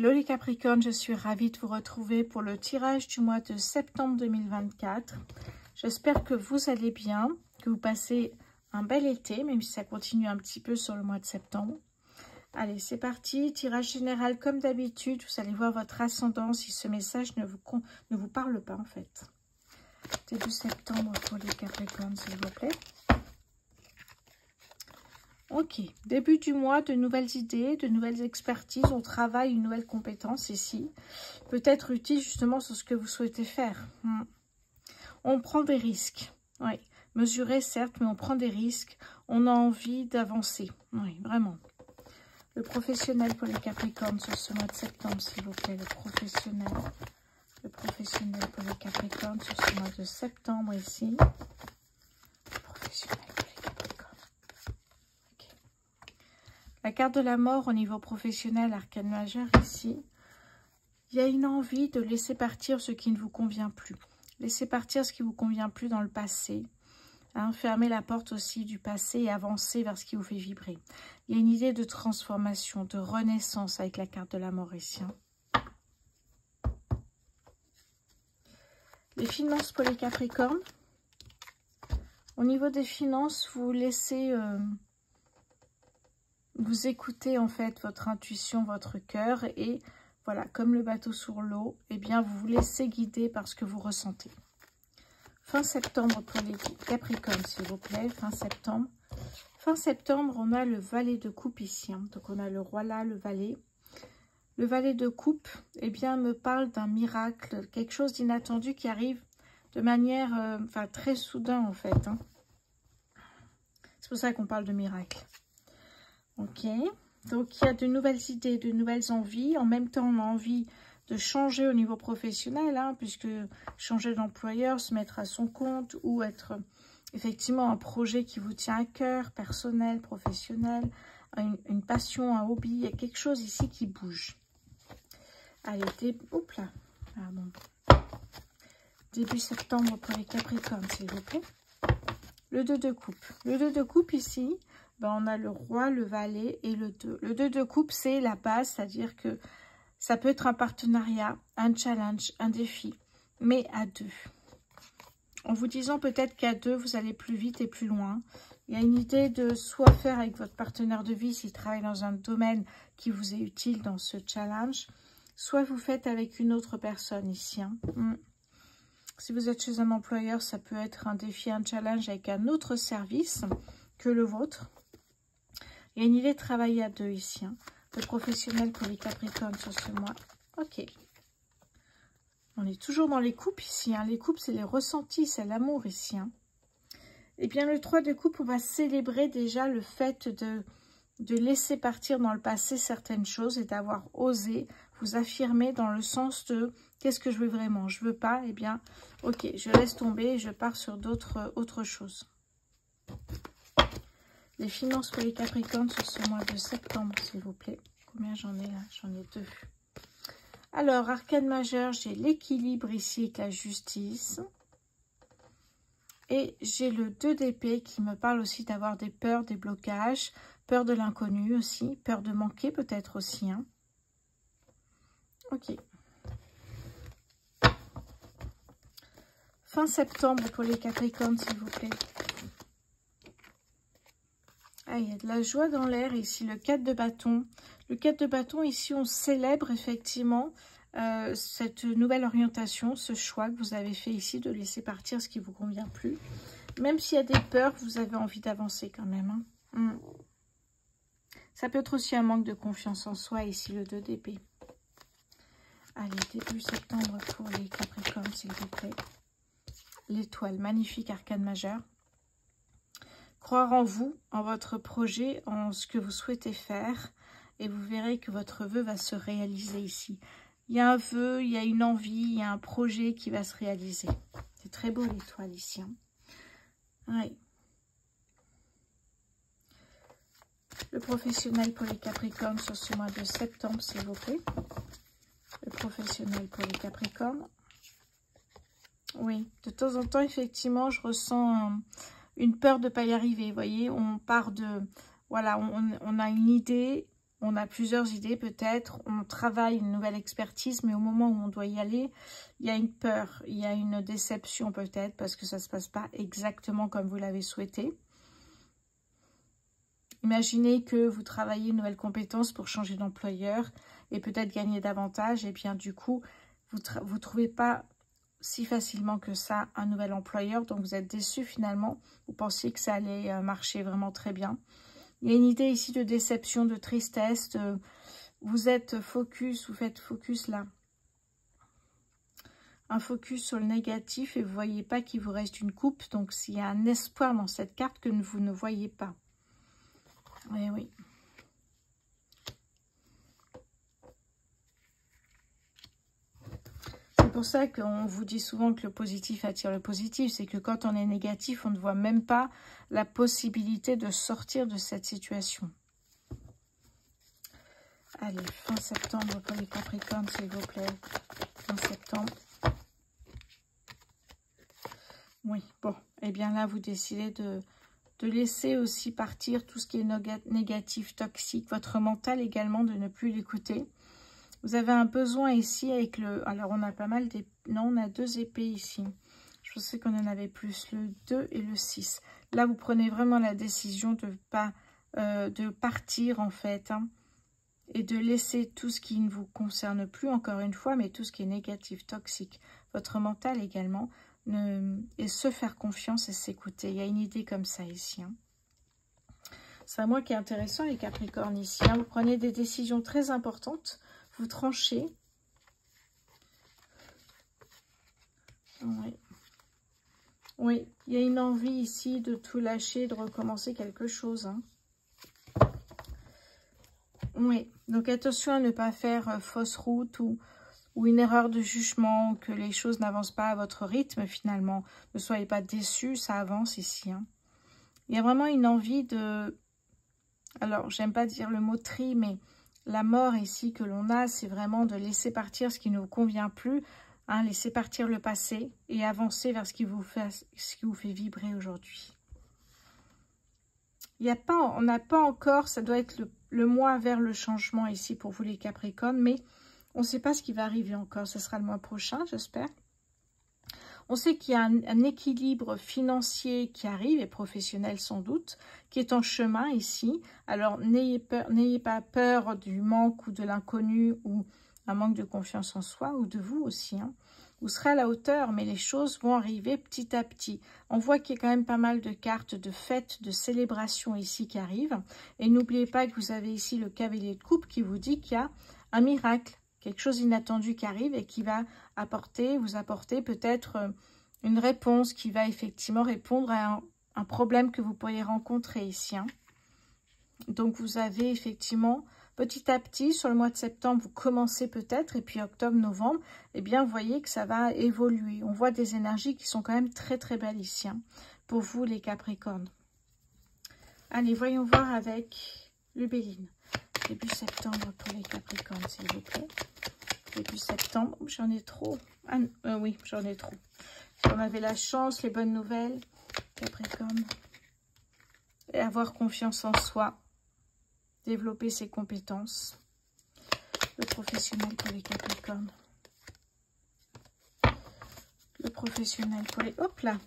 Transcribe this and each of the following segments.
Hello les Capricornes, je suis ravie de vous retrouver pour le tirage du mois de septembre 2024. J'espère que vous allez bien, que vous passez un bel été, même si ça continue un petit peu sur le mois de septembre. Allez, c'est parti, tirage général comme d'habitude. Vous allez voir votre ascendant si ce message ne vous parle pas en fait. Début septembre pour les Capricornes, s'il vous plaît. Ok, début du mois, de nouvelles idées, de nouvelles expertises. On travaille une nouvelle compétence ici. Peut-être utile justement sur ce que vous souhaitez faire. On prend des risques. Oui, mesuré certes, mais on prend des risques. On a envie d'avancer. Oui, vraiment. Le professionnel pour les Capricornes sur ce mois de septembre, s'il vous plaît. Le professionnel pour les Capricornes sur ce mois de septembre ici. Le professionnel pour les Capricornes. Okay. La carte de la mort au niveau professionnel, arcane majeur ici. Il y a une envie de laisser partir ce qui ne vous convient plus. Laissez partir ce qui ne vous convient plus dans le passé. Fermez la porte aussi du passé et avancez vers ce qui vous fait vibrer. Il y a une idée de transformation, de renaissance avec la carte de la mort ici. Les finances pour les Capricornes. Au niveau des finances, vous laissez... vous écoutez en fait votre intuition, votre cœur. Et voilà, comme le bateau sur l'eau, eh bien vous vous laissez guider par ce que vous ressentez. Fin septembre pour les Capricornes, s'il vous plaît. Fin septembre. Fin septembre, on a le valet de coupe ici. Donc, on a le roi là, le valet. Le valet de coupe, eh bien, me parle d'un miracle, quelque chose d'inattendu qui arrive de manière, très soudain, en fait. C'est pour ça qu'on parle de miracle. Ok. Donc, il y a de nouvelles idées, de nouvelles envies. En même temps, on a envie de changer au niveau professionnel, puisque changer d'employeur, se mettre à son compte ou être effectivement un projet qui vous tient à cœur, personnel, professionnel, une passion, un hobby, il y a quelque chose ici qui bouge. Allez, début septembre pour les Capricornes, s'il vous plaît. Le 2 de coupe. Le 2 de coupe ici, on a le roi, le valet et le 2. Le 2 de coupe, c'est la base, c'est-à-dire que ça peut être un partenariat, un challenge, un défi, mais à deux. En vous disant peut-être qu'à deux, vous allez plus vite et plus loin. Il y a une idée de soit faire avec votre partenaire de vie s'il travaille dans un domaine qui vous est utile dans ce challenge, soit vous faites avec une autre personne ici. Si vous êtes chez un employeur, ça peut être un défi, un challenge avec un autre service que le vôtre. Il y a une idée de travailler à deux ici. Le professionnel pour les Capricornes sur ce mois. Ok. On est toujours dans les coupes ici. Les coupes, c'est les ressentis, c'est l'amour ici. Eh bien, le 3 de coupe, on va célébrer déjà le fait de laisser partir dans le passé certaines choses et d'avoir osé vous affirmer dans le sens de qu'est-ce que je veux vraiment. Je veux pas, eh bien, ok, je laisse tomber et je pars sur autre chose. Les finances pour les Capricornes sur ce mois de septembre, s'il vous plaît. Combien j'en ai là? J'en ai 2. Alors, arcane majeur, j'ai l'équilibre ici avec la justice. Et j'ai le 2 d'épée qui me parle aussi d'avoir des peurs, des blocages, peur de l'inconnu aussi, peur de manquer peut-être aussi. Ok. Fin septembre pour les Capricornes, s'il vous plaît. Ah, il y a de la joie dans l'air ici, le 4 de bâton. Le 4 de bâton, ici, on célèbre effectivement cette nouvelle orientation, ce choix que vous avez fait ici de laisser partir ce qui ne vous convient plus. Même s'il y a des peurs, vous avez envie d'avancer quand même. Ça peut être aussi un manque de confiance en soi ici, le 2 d'épée. Allez, début septembre pour les Capricornes, s'il vous plaît. L'étoile, magnifique arcane majeur. Croire en vous, en votre projet, en ce que vous souhaitez faire. Et vous verrez que votre vœu va se réaliser ici. Il y a un vœu, il y a une envie, il y a un projet qui va se réaliser. C'est très beau l'étoile ici. Oui. Le professionnel pour les Capricornes sur ce mois de septembre, s'il vous plaît. Le professionnel pour les Capricornes. Oui, de temps en temps, effectivement, je ressens une peur de ne pas y arriver. Vous voyez, on part de... Voilà, on a une idée, On a plusieurs idées peut-être, on travaille une nouvelle expertise, mais au moment où on doit y aller, il y a une peur, il y a une déception peut-être, parce que ça ne se passe pas exactement comme vous l'avez souhaité. Imaginez que vous travaillez une nouvelle compétence pour changer d'employeur et peut-être gagner davantage, et bien du coup, vous ne trouvez pas si facilement que ça un nouvel employeur, donc vous êtes déçu finalement, vous pensiez que ça allait marcher vraiment très bien. Il y a une idée ici de déception, de tristesse, vous êtes focus, vous faites focus là, un focus sur le négatif et vous ne voyez pas qu'il vous reste une coupe, donc s'il y a un espoir dans cette carte que vous ne voyez pas. Oui, oui. C'est pour ça qu'on vous dit souvent que le positif attire le positif. C'est que quand on est négatif, on ne voit même pas la possibilité de sortir de cette situation. Allez, fin septembre pour les Capricornes, s'il vous plaît. Fin septembre. Oui, bon. Eh bien là, vous décidez de laisser aussi partir tout ce qui est négatif, toxique. Votre mental également, de ne plus l'écouter. Vous avez un besoin ici avec le... Alors, on a pas mal d'épées. Non, on a 2 épées ici. Je pensais qu'on en avait plus, le 2 et le 6. Là, vous prenez vraiment la décision de partir, en fait. Hein, et de laisser tout ce qui ne vous concerne plus, encore une fois, mais tout ce qui est négatif, toxique. Votre mental également. Et se faire confiance et s'écouter. Il y a une idée comme ça ici. Hein. C'est à moi qui est intéressant, les Capricornes, ici. Hein. Vous prenez des décisions très importantes. Vous tranchez. Oui. Oui, il y a une envie ici de tout lâcher, de recommencer quelque chose. Hein. Oui, donc attention à ne pas faire fausse route ou une erreur de jugement, que les choses n'avancent pas à votre rythme finalement. Ne soyez pas déçus, ça avance ici. Hein. Il y a vraiment une envie de... Alors, j'aime pas dire le mot tri, mais... La mort ici que l'on a, c'est vraiment de laisser partir ce qui ne vous convient plus, hein, laisser partir le passé et avancer vers ce qui vous fait vibrer aujourd'hui. On n'a pas encore, ça doit être le mois vers le changement ici pour vous les Capricornes, mais on ne sait pas ce qui va arriver encore, ce sera le mois prochain, j'espère. On sait qu'il y a un équilibre financier qui arrive, et professionnel sans doute, qui est en chemin ici. Alors, n'ayez pas peur du manque ou de l'inconnu ou un manque de confiance en soi ou de vous aussi. Hein. Vous serez à la hauteur, mais les choses vont arriver petit à petit. On voit qu'il y a quand même pas mal de cartes de fêtes, de célébrations ici qui arrivent. Et n'oubliez pas que vous avez ici le cavalier de coupe qui vous dit qu'il y a un miracle. Quelque chose d'inattendu qui arrive et qui va vous apporter peut-être une réponse qui va effectivement répondre à un problème que vous pourriez rencontrer ici. Hein. Donc, vous avez effectivement, petit à petit, sur le mois de septembre, vous commencez peut-être, et puis octobre, novembre, eh bien, vous voyez que ça va évoluer. On voit des énergies qui sont quand même très, très belles ici, hein, pour vous, les Capricornes. Allez, voyons voir avec le Béline. Début septembre pour les Capricornes, s'il vous plaît. Début septembre, j'en ai trop. Ah, oui, j'en ai trop. Si on avait la chance, les bonnes nouvelles, Capricorne. Et avoir confiance en soi. Développer ses compétences. Le professionnel pour les Capricornes. Le professionnel pour les... Hop là.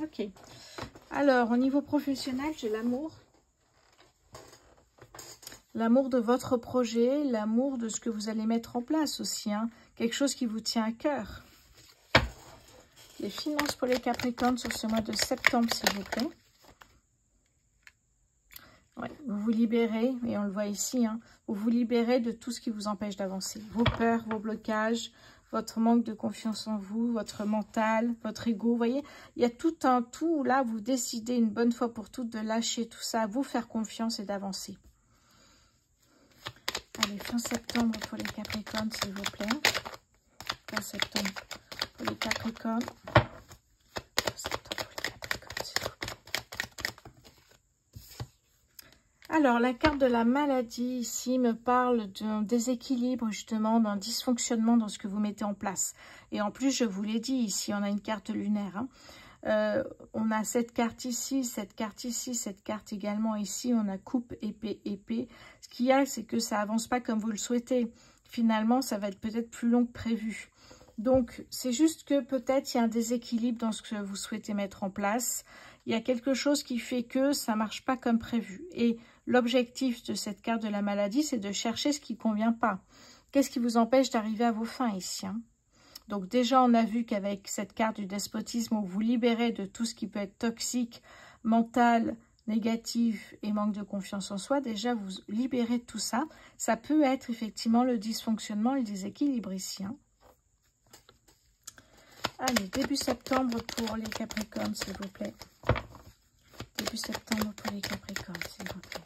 Ok. Alors, au niveau professionnel, j'ai l'amour. L'amour de votre projet, l'amour de ce que vous allez mettre en place aussi. Hein. Quelque chose qui vous tient à cœur. Les finances pour les Capricornes sur ce mois de septembre, s'il vous plaît. Ouais, vous vous libérez, et on le voit ici, hein, vous vous libérez de tout ce qui vous empêche d'avancer. Vos peurs, vos blocages, votre manque de confiance en vous, votre mental, votre ego. Vous voyez, il y a tout un tout où là, vous décidez une bonne fois pour toutes de lâcher tout ça, vous faire confiance et d'avancer. Allez, fin septembre pour les Capricornes, s'il vous plaît. Fin septembre pour les Capricornes. Fin septembre pour les Capricornes, s'il vous plaît. Alors, la carte de la maladie ici me parle d'un déséquilibre, justement, d'un dysfonctionnement dans ce que vous mettez en place. Et en plus, je vous l'ai dit, ici, on a une carte lunaire. Hein. On a cette carte ici, cette carte ici, cette carte également ici. On a coupe, épée, épée. Ce qu'il y a, c'est que ça avance pas comme vous le souhaitez. Finalement, ça va être peut-être plus long que prévu. Donc, c'est juste que peut-être il y a un déséquilibre dans ce que vous souhaitez mettre en place. Il y a quelque chose qui fait que ça ne marche pas comme prévu. Et l'objectif de cette carte de la maladie, c'est de chercher ce qui ne convient pas. Qu'est-ce qui vous empêche d'arriver à vos fins ici, hein? Donc déjà, on a vu qu'avec cette carte du despotisme, on vous libérez de tout ce qui peut être toxique, mental, négatif et manque de confiance en soi. Déjà, vous libérez de tout ça. Ça peut être effectivement le dysfonctionnement et le déséquilibre ici, hein. Allez, début septembre pour les Capricornes, s'il vous plaît. Début septembre pour les Capricornes, s'il vous plaît.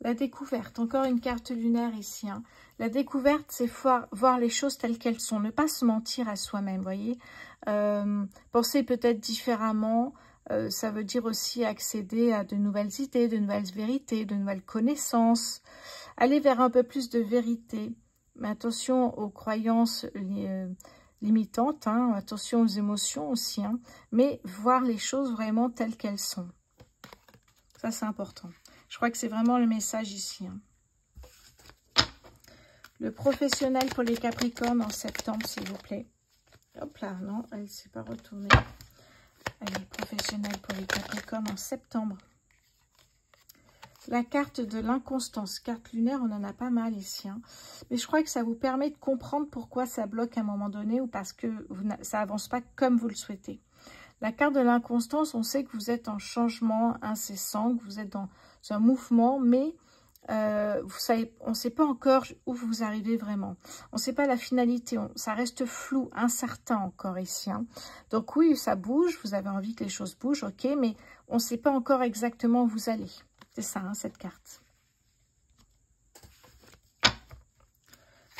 La découverte, encore une carte lunaire ici, hein. La découverte, c'est voir les choses telles qu'elles sont, ne pas se mentir à soi-même, voyez. Penser peut-être différemment, ça veut dire aussi accéder à de nouvelles idées, de nouvelles vérités, de nouvelles connaissances. Aller vers un peu plus de vérité. Mais attention aux croyances limitantes, hein, attention aux émotions aussi, hein, mais voir les choses vraiment telles qu'elles sont. Ça, c'est important. Je crois que c'est vraiment le message ici, hein. Le professionnel pour les Capricornes en septembre, s'il vous plaît. Hop là, non, elle ne s'est pas retournée. Allez, professionnel pour les Capricornes en septembre. La carte de l'inconstance, carte lunaire, on en a pas mal ici, hein. Mais je crois que ça vous permet de comprendre pourquoi ça bloque à un moment donné ou parce que ça avance pas comme vous le souhaitez. La carte de l'inconstance, on sait que vous êtes en changement incessant, que vous êtes dans un mouvement, mais vous savez, on ne sait pas encore où vous arrivez vraiment. On ne sait pas la finalité, ça reste flou, incertain encore ici, hein. Donc oui, ça bouge, vous avez envie que les choses bougent, ok, mais on ne sait pas encore exactement où vous allez. C'est ça, hein, cette carte.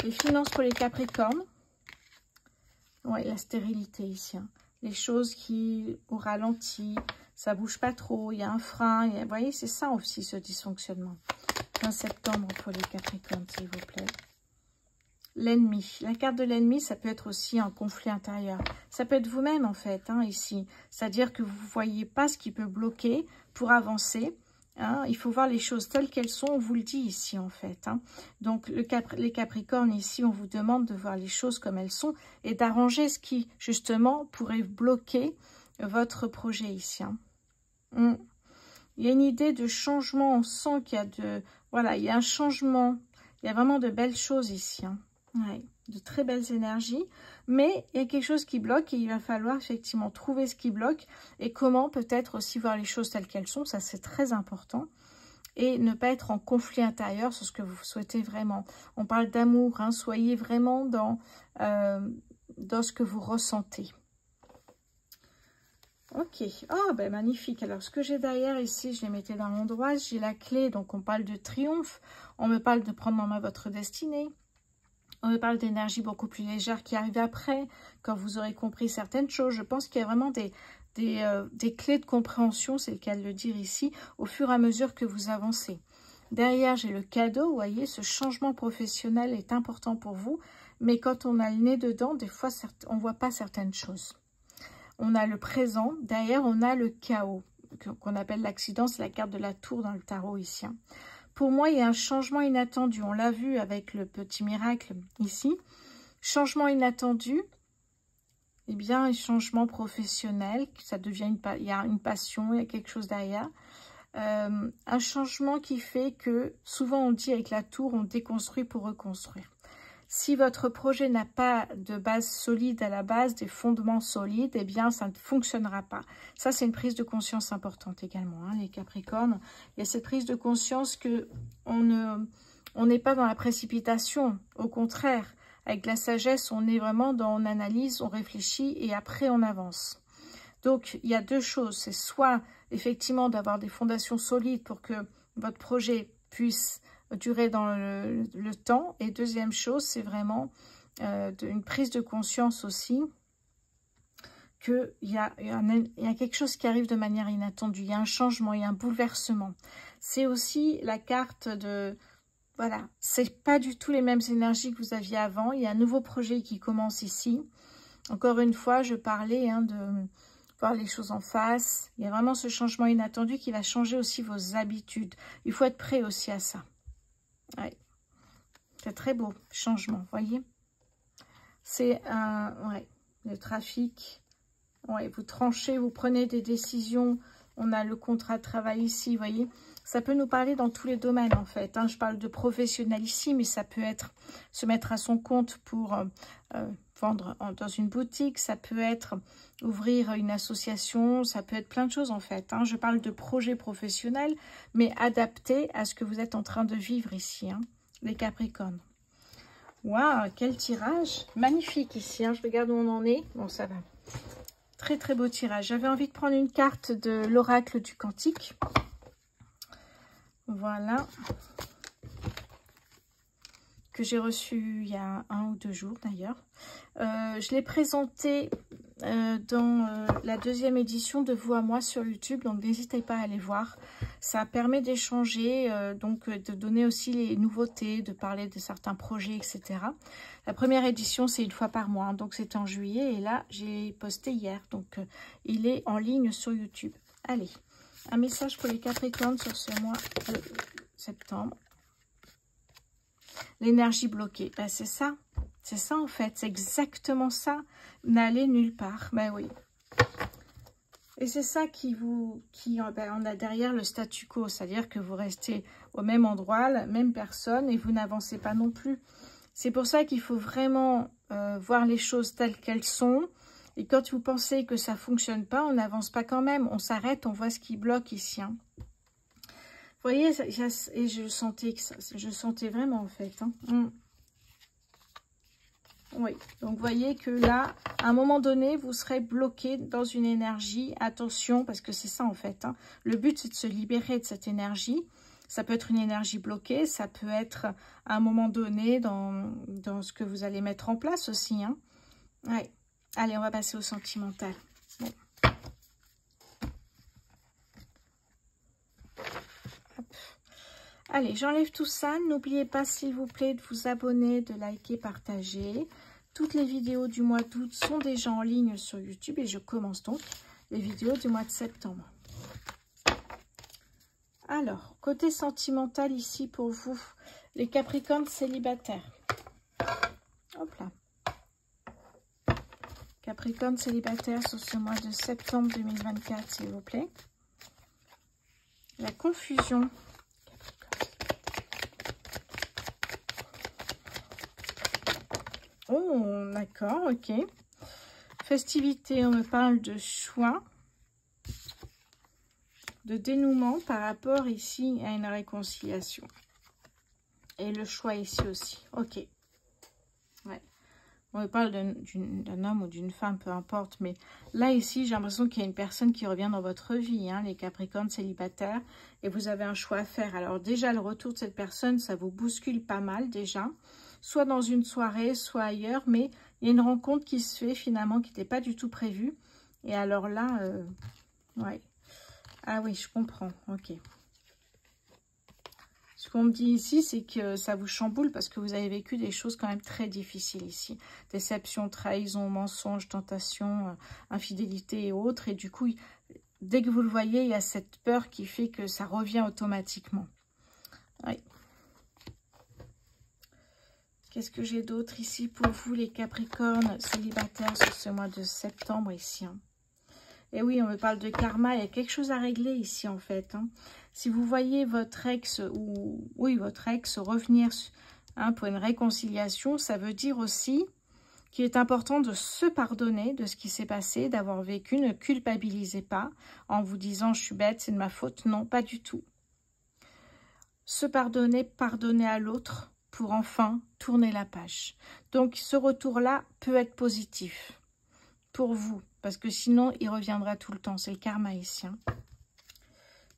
Les finances pour les Capricornes. Oui, la stérilité ici, hein. Les choses qui au ralenti, ça bouge pas trop, il y a un frein. Vous voyez, c'est ça aussi ce dysfonctionnement. 20 septembre pour les Capricornes, s'il vous plaît. L'ennemi. La carte de l'ennemi, ça peut être aussi un conflit intérieur. Ça peut être vous-même, en fait, hein, ici. C'est-à-dire que vous ne voyez pas ce qui peut bloquer pour avancer. Hein, il faut voir les choses telles qu'elles sont, on vous le dit ici en fait, hein. Donc les Capricornes ici, on vous demande de voir les choses comme elles sont et d'arranger ce qui justement pourrait bloquer votre projet ici, hein. Il y a une idée de changement, on sent qu'il y a voilà, il y a un changement, il y a vraiment de belles choses ici, hein. Ouais, de très belles énergies, mais il y a quelque chose qui bloque et il va falloir effectivement trouver ce qui bloque et comment peut-être aussi voir les choses telles qu'elles sont, ça c'est très important, et ne pas être en conflit intérieur sur ce que vous souhaitez vraiment. On parle d'amour, hein, soyez vraiment dans ce que vous ressentez. Ok, oh ben magnifique. Alors ce que j'ai derrière ici, je les mettais dans l'endroit, j'ai la clé, donc on parle de triomphe, on me parle de prendre en main votre destinée. On me parle d'énergie beaucoup plus légère qui arrive après, quand vous aurez compris certaines choses. Je pense qu'il y a vraiment des clés de compréhension, c'est le cas de le dire ici, au fur et à mesure que vous avancez. Derrière, j'ai le cadeau, vous voyez, ce changement professionnel est important pour vous, mais quand on a le nez dedans, des fois, on ne voit pas certaines choses. On a le présent, derrière, on a le chaos, qu'on appelle l'accident, c'est la carte de la tour dans le tarot ici. Pour moi, il y a un changement inattendu. On l'a vu avec le petit miracle ici. Changement inattendu. Eh bien, un changement professionnel. Ça devient il y a une passion, il y a quelque chose derrière. Un changement qui fait que, souvent on dit avec la tour, on déconstruit pour reconstruire. Si votre projet n'a pas de base solide à la base, des fondements solides, eh bien, ça ne fonctionnera pas. Ça, c'est une prise de conscience importante également, hein, les Capricornes. Il y a cette prise de conscience que on n'est pas dans la précipitation. Au contraire, avec la sagesse, on est vraiment dans, on analyse, on réfléchit et après, on avance. Donc, il y a deux choses. C'est soit, effectivement, d'avoir des fondations solides pour que votre projet puisse durer dans le temps. Et deuxième chose, c'est vraiment une prise de conscience aussi qu'il y a quelque chose qui arrive de manière inattendue. Il y a un changement, il y a un bouleversement. C'est aussi la carte de... Voilà, c'est pas du tout les mêmes énergies que vous aviez avant. Il y a un nouveau projet qui commence ici. Encore une fois, je parlais de voir les choses en face. Il y a vraiment ce changement inattendu qui va changer aussi vos habitudes. Il faut être prêt aussi à ça. Ouais. C'est très beau, changement, voyez. C'est le trafic. Ouais, vous tranchez, vous prenez des décisions. On a le contrat de travail ici, vous voyez. Ça peut nous parler dans tous les domaines, en fait. Je parle de professionnel ici, mais ça peut être se mettre à son compte pour vendre dans une boutique. Ça peut être ouvrir une association. Ça peut être plein de choses, en fait. Je parle de projet professionnel, mais adapté à ce que vous êtes en train de vivre ici, les Capricornes. Waouh, quel tirage magnifique ici. Je regarde où on en est. Bon, ça va. Très, très beau tirage. J'avais envie de prendre une carte de l'oracle du Cantique. Voilà. Que j'ai reçu il y a 1 ou 2 jours d'ailleurs. Je l'ai présenté dans la 2e édition de Vous à moi sur YouTube. Donc n'hésitez pas à aller voir. Ça permet d'échanger, donc de donner aussi les nouveautés, de parler de certains projets, etc. La première édition, c'est 1 fois par mois. Donc c'était en juillet et là, j'ai posté hier. Donc il est en ligne sur YouTube. Allez, un message pour les Capricornes sur ce mois de septembre. L'énergie bloquée, ben, c'est ça en fait, c'est exactement ça. N'allez nulle part, ben oui. Et c'est ça on a derrière le statu quo, c'est-à-dire que vous restez au même endroit, la même personne et vous n'avancez pas non plus. C'est pour ça qu'il faut vraiment voir les choses telles qu'elles sont. Et quand vous pensez que ça ne fonctionne pas, on n'avance pas quand même, on s'arrête, on voit ce qui bloque ici. Vous voyez, et je sentais que ça, je sentais vraiment en fait. Oui, donc vous voyez que là, à un moment donné, vous serez bloqué dans une énergie. Attention, parce que c'est ça en fait. Le but, c'est de se libérer de cette énergie. Ça peut être une énergie bloquée, ça peut être à un moment donné dans ce que vous allez mettre en place aussi. Ouais. Allez, on va passer au sentimental. Bon. Allez, j'enlève tout ça. N'oubliez pas, s'il vous plaît, de vous abonner, de liker, partager. Toutes les vidéos du mois d'août sont déjà en ligne sur YouTube et je commence donc les vidéos du mois de septembre. Alors, côté sentimental ici pour vous, les Capricornes célibataires. Hop là. Capricorne célibataire sur ce mois de septembre 2024, s'il vous plaît. La confusion. Oh, d'accord, ok. Festivité, on me parle de choix, de dénouement par rapport ici à une réconciliation. Et le choix ici aussi, ok. Ouais. On me parle d'un homme ou d'une femme, peu importe. Mais là, ici, j'ai l'impression qu'il y a une personne qui revient dans votre vie, les Capricornes célibataires. Et vous avez un choix à faire. Alors déjà, le retour de cette personne, ça vous bouscule pas mal déjà. Soit dans une soirée, soit ailleurs. Mais il y a une rencontre qui se fait finalement, qui n'était pas du tout prévue. Et alors là, ouais. Ah oui, je comprends. Ok. Ce qu'on me dit ici, c'est que ça vous chamboule parce que vous avez vécu des choses quand même très difficiles ici. Déception, trahison, mensonge, tentation, infidélité et autres. Et du coup, dès que vous le voyez, il y a cette peur qui fait que ça revient automatiquement. Oui. Qu'est-ce que j'ai d'autre ici pour vous, les Capricornes célibataires sur ce mois de septembre ici? Et oui, on me parle de karma, il y a quelque chose à régler ici en fait. Si vous voyez votre ex, votre ex revenir pour une réconciliation, ça veut dire aussi qu'il est important de se pardonner de ce qui s'est passé, d'avoir vécu. Ne culpabilisez pas en vous disant « je suis bête, c'est de ma faute ». Non, pas du tout. Se pardonner, pardonner à l'autre pour enfin tourner la page. Donc ce retour-là peut être positif pour vous. Parce que sinon, il reviendra tout le temps. C'est le karma ici.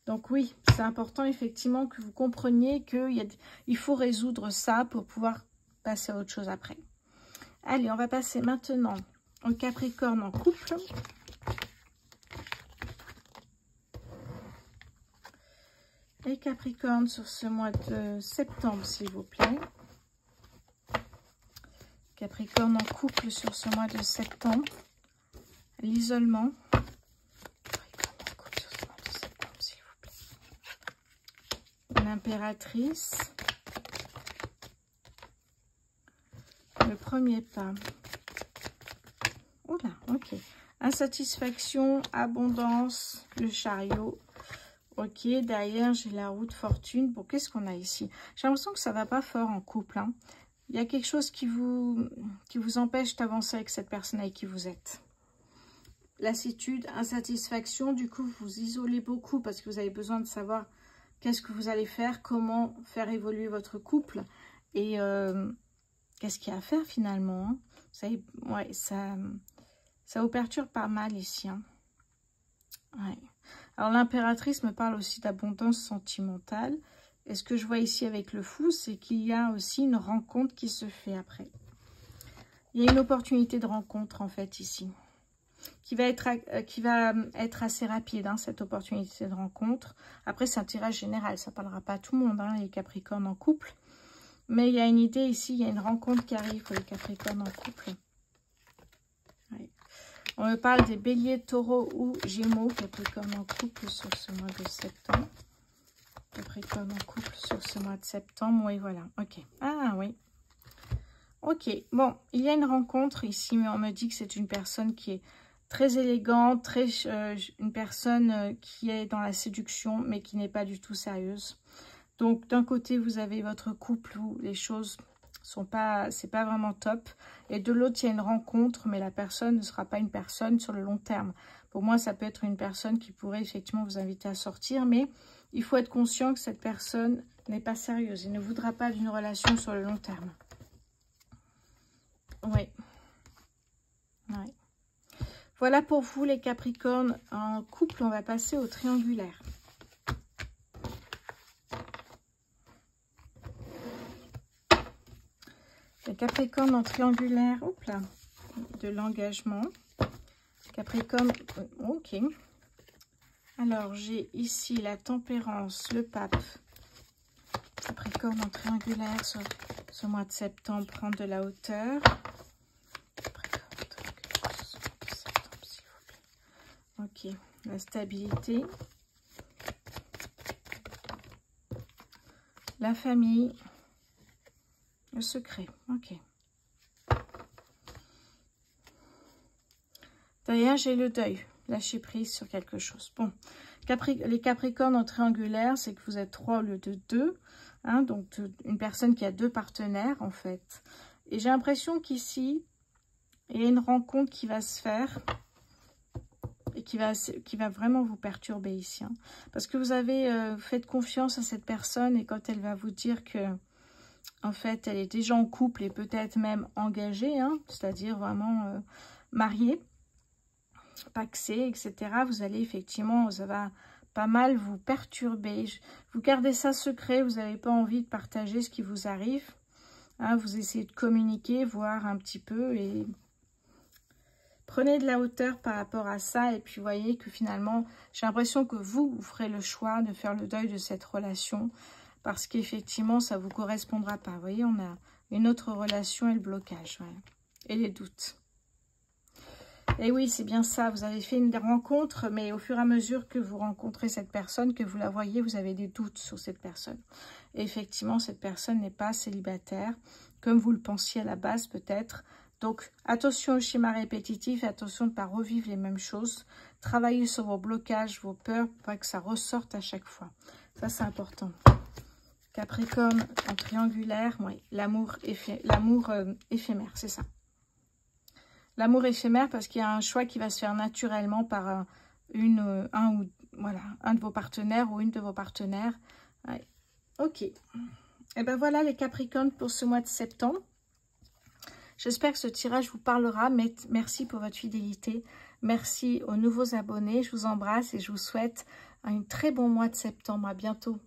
Donc oui, c'est important effectivement que vous compreniez qu'il faut résoudre ça pour pouvoir passer à autre chose après. Allez, on va passer maintenant au Capricorne en couple. Les Capricornes sur ce mois de septembre, s'il vous plaît. Capricorne en couple sur ce mois de septembre. L'isolement. Capricorne en couple sur ce mois de septembre, s'il vous plaît. L'impératrice. Le premier pas. Oula, ok. Insatisfaction, abondance, le chariot. Ok, derrière, j'ai la roue de fortune. Bon, qu'est-ce qu'on a ici? J'ai l'impression que ça va pas fort en couple. Hein. Il y a quelque chose qui vous empêche d'avancer avec cette personne avec qui vous êtes. Lassitude, insatisfaction. Du coup, vous vous isolez beaucoup parce que vous avez besoin de savoir qu'est-ce que vous allez faire, comment faire évoluer votre couple. Et qu'est-ce qu'il y a à faire finalement, hein. Ouais, ça vous perturbe pas mal ici. Hein. Ouais. Alors, l'impératrice me parle aussi d'abondance sentimentale. Et ce que je vois ici avec le fou, c'est qu'il y a aussi une rencontre qui se fait après. Il y a une opportunité de rencontre, en fait, ici. Qui va être assez rapide, hein, cette opportunité de rencontre. Après, c'est un tirage général. Ça ne parlera pas à tout le monde, hein, les Capricornes en couple. Mais il y a une idée ici. Il y a une rencontre qui arrive pour les Capricornes en couple. Ouais. On me parle des béliers, taureaux ou gémeaux, Capricorne en couple sur ce mois de septembre. Capricorne en couple sur ce mois de septembre. Oui, voilà. Ok. Ah, oui. Ok. Bon, il y a une rencontre ici, mais on me dit que c'est une personne qui est très élégante, une personne qui est dans la séduction, mais qui n'est pas du tout sérieuse. Donc, d'un côté, vous avez votre couple où les choses... c'est pas vraiment top. Et de l'autre, il y a une rencontre, mais la personne ne sera pas une personne sur le long terme. Pour moi, ça peut être une personne qui pourrait effectivement vous inviter à sortir, mais il faut être conscient que cette personne n'est pas sérieuse. Il ne voudra pas d'une relation sur le long terme. Oui. Ouais. Voilà pour vous, les Capricornes en couple. On va passer au triangulaire. Les Capricornes en triangulaire, hop là, de l'engagement. Capricorne, ok. Alors, j'ai ici la tempérance, le pape. Capricorne en triangulaire sur ce mois de septembre, prendre de la hauteur. Capricorne en triangulaire sur ce mois de septembre, s'il vous plaît. Ok, la stabilité. La famille. Le secret, ok. Derrière, j'ai le deuil. Lâcher prise sur quelque chose. Bon, les Capricornes en triangulaire, c'est que vous êtes 3 au lieu de 2. Hein, donc, une personne qui a 2 partenaires, en fait. Et j'ai l'impression qu'ici, il y a une rencontre qui va se faire et qui va vraiment vous perturber ici. Hein, parce que vous avez fait confiance à cette personne et quand elle va vous dire que en fait, elle est déjà en couple et peut-être même engagée, hein, c'est-à-dire vraiment mariée, paxée, etc. Vous allez effectivement, ça va pas mal vous perturber. Vous gardez ça secret, vous n'avez pas envie de partager ce qui vous arrive. Hein, vous essayez de communiquer, voir un petit peu et prenez de la hauteur par rapport à ça. Et puis, voyez que finalement, j'ai l'impression que vous ferez le choix de faire le deuil de cette relation. Parce qu'effectivement, ça ne vous correspondra pas. Vous voyez, on a une autre relation et le blocage. Ouais. Et les doutes. Et oui, c'est bien ça. Vous avez fait une rencontre, mais au fur et à mesure que vous rencontrez cette personne, que vous la voyez, vous avez des doutes sur cette personne. Et effectivement, cette personne n'est pas célibataire, comme vous le pensiez à la base peut-être. Donc, attention au schéma répétitif, attention de ne pas revivre les mêmes choses. Travaillez sur vos blocages, vos peurs, pour que ça ressorte à chaque fois. Ça, c'est important. Capricorne en triangulaire, oui, l'amour éphémère, c'est ça. L'amour éphémère parce qu'il y a un choix qui va se faire naturellement par un de vos partenaires ou une de vos partenaires. Ouais. Ok. Et ben voilà les Capricornes pour ce mois de septembre. J'espère que ce tirage vous parlera. Merci pour votre fidélité. Merci aux nouveaux abonnés. Je vous embrasse et je vous souhaite un très bon mois de septembre. À bientôt.